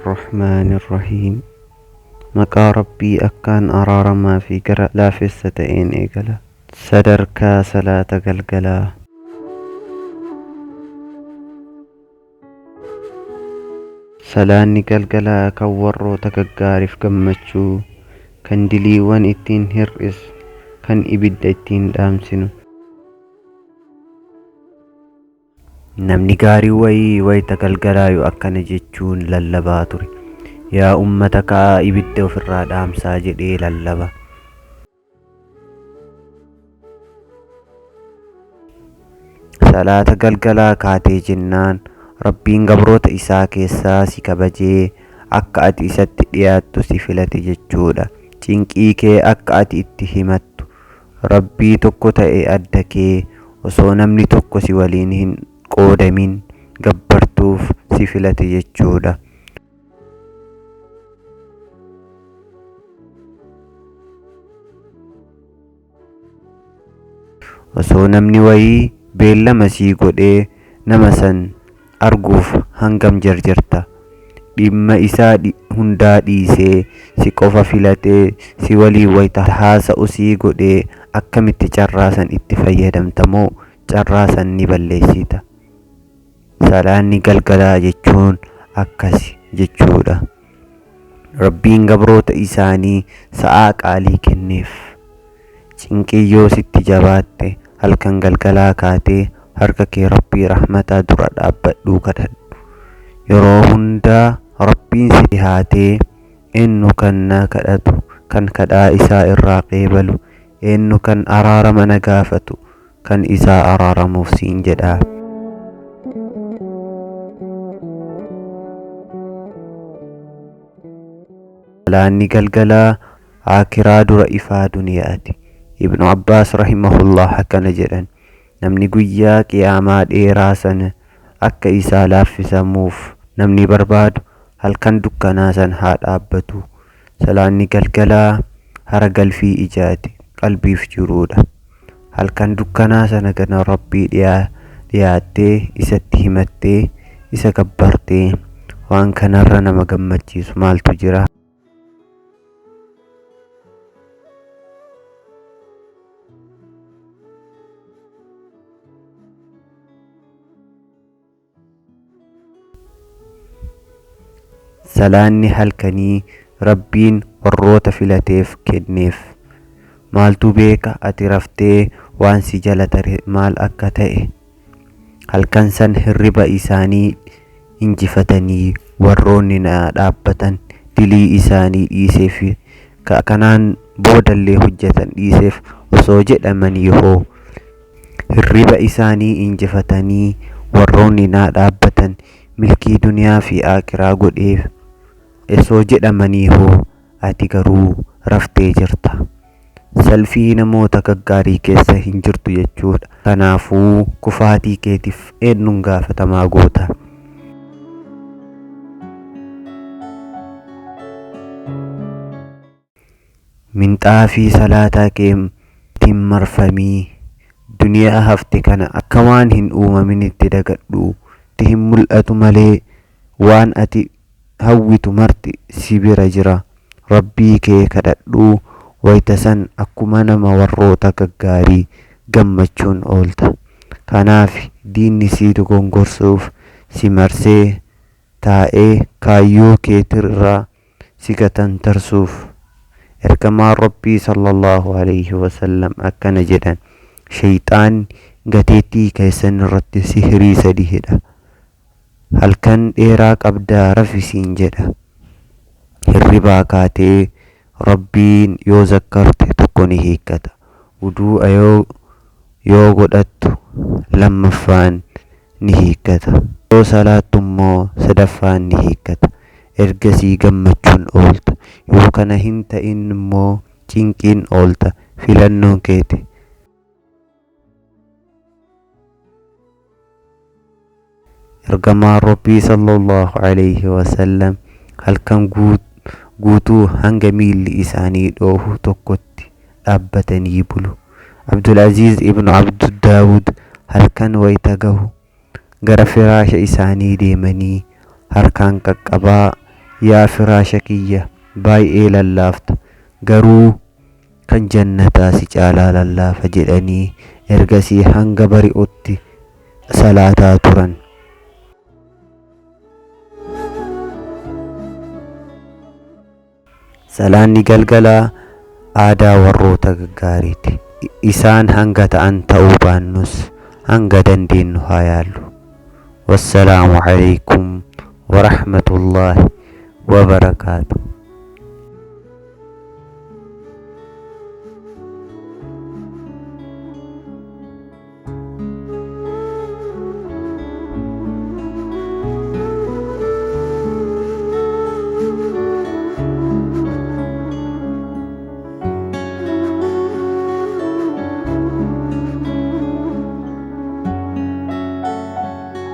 Bismillahirrahmanirrahim. Maqaa Rabbii akkaan araaramaa fi gara laafessa ta'een eegala. Sadarkaa salaata galgalaa. Salaanni galgalaa kan warroota gaggaariif gammachuu, kan diliiwwan ittiin hir'isu, kan ibidda ittiin dhaamsinu. Namni gaarii wayita galgalaayu akkana jechuun lallabaa ture. Yaa ummata ka'aa ibidda ofirraa dhaamsaa jedhee lallaba. Salaata galgalaa kaatee jennaan Rabbiin gabroota isaa keessaa si kabajee akka ati isatti dhiyaattu si filate jechuudha. Cinqii kee akka ati itti himattu Rabbii tokko ta'e adda kee osoo namni tokko si waliin hin qoodamin gabbartuuf si filate jechuudha. Osoo namni wayii beellama sii godhee nama san arguuf hangam jarjarta. Dhimma isaa hundaa dhiisee si qofa filatee si waliin wayita haasa'u sii godhee akkamitti carraa san itti fayyadamtamoo carraa san ni balleessita. Salaanni galgalaa jechuun akkasi jechuudha. Rabbiin gabroota isaanii sa'aa qaalii kenneef. Cinqiyyoo sitti jabaatte halkan galgalaa kaatee harka kee Rabbii rahmataa dura dhaabbadhuu kadhadhu. Yeroo hundaa Rabbiin si dhihaatee eenyu kan na kadhatu, kan kadhaa isaa irraa qeebalu, eenyu kan araarama na gaafatu, kan isaa araaramuuf siin jedhaa. Salaanni galgalaa aakiraa dura ifaa duniyaati. Ibnu Abbaas rahimahullah akkana jedhan. Namni guyyaa qiyaamaa dheeraa sana akka isaa laaffisamuuf namni barbaadu halkan dukkanaa san haa dhaabbatu. Salaanni galgalaa hara galfii ijaati, qalbiif jiruudha. Halkan dukkanaa sana gana Rabbii dhiyaattee isatti himattee isa gabbartee waan kanarra nama gammachiisu maaltu jira? Salaanni halkanii Rabbiin warroota filateef kenneef. Maaltu beeka ati raftee waan si jala tare maal akka ta'e? Halkan san hirriba isaanii injifatanii warroonni na dhaabbatan dilii isaanii dhiiseef kanaan boodallee hojjetan dhiiseef osoo jedhamanii hoo hirriba isaanii injifatanii warroonni na dhaabbatan milkii duniyaa fi aakiraa godheef osoo jedhamanii hoo ati garuu raftee jirta. Salfii namoota gaggaarii keessa hin jirtu jechuudha. Kanaafuu kufaatii keetiif eenyuun gaafatamaa goota? Minxaafii salaataa keetiin marfamii duniyaa hafte kana akka waan hin uumaminitti dagadhu. Itti hin mul'atu malee waan ati hawwitu marti si bira jira. Rabbii kee kadhadhuu wayita san akkuma nama warroota gaggaarii gammachuun oolta. Kanaaf diinni si dogongorsuuf si marsee taa'ee kaayyoo keetirraa si gatantarsuuf. Ergamaan Rabbii sallallahu alaihi wasallam akkana jedhan. Shayxaanni gateettii keessan irratti sihirii sadii hidha. Halkan dheeraa qabdaa rafisiin jedha. Hirribaa kaatee Rabbiin yoo zakkarte tokko ni hiikkata. Wuduu'a yoo godhattu lammaffaan ni hiikkata. Yoo salaattu immoo sadaffaan ni hiikkata. ergasii gammachuun oolta. Yoo kana hin ta'in immoo cinqiin oolta. Filannoon keeti. Ergamaan Rabbii sallallahu alayhi wasallam halkan guutuu hanga miilli isaanii dhoohu tokkotti dhaabbatanii bulu. Abdulaziz ibn Abduddaawud halkan wayita gahu gara firaasha isaanii deemanii harkaan qaqqabaa, yaa firaasha kiyya baay'ee lallaafta, garuu kan jannataa si caalaa lallaafa jedhanii ergasii hanga bari'utti salaataa turan. Salaanni galgalaa aadaa warroota gaggaariiti. Isaan hanga ta'an ta'uu baannus hanga dandeenyu haa yaallu. Wassalaamu alaykum wa rahmatullaahi wa barakaatuh.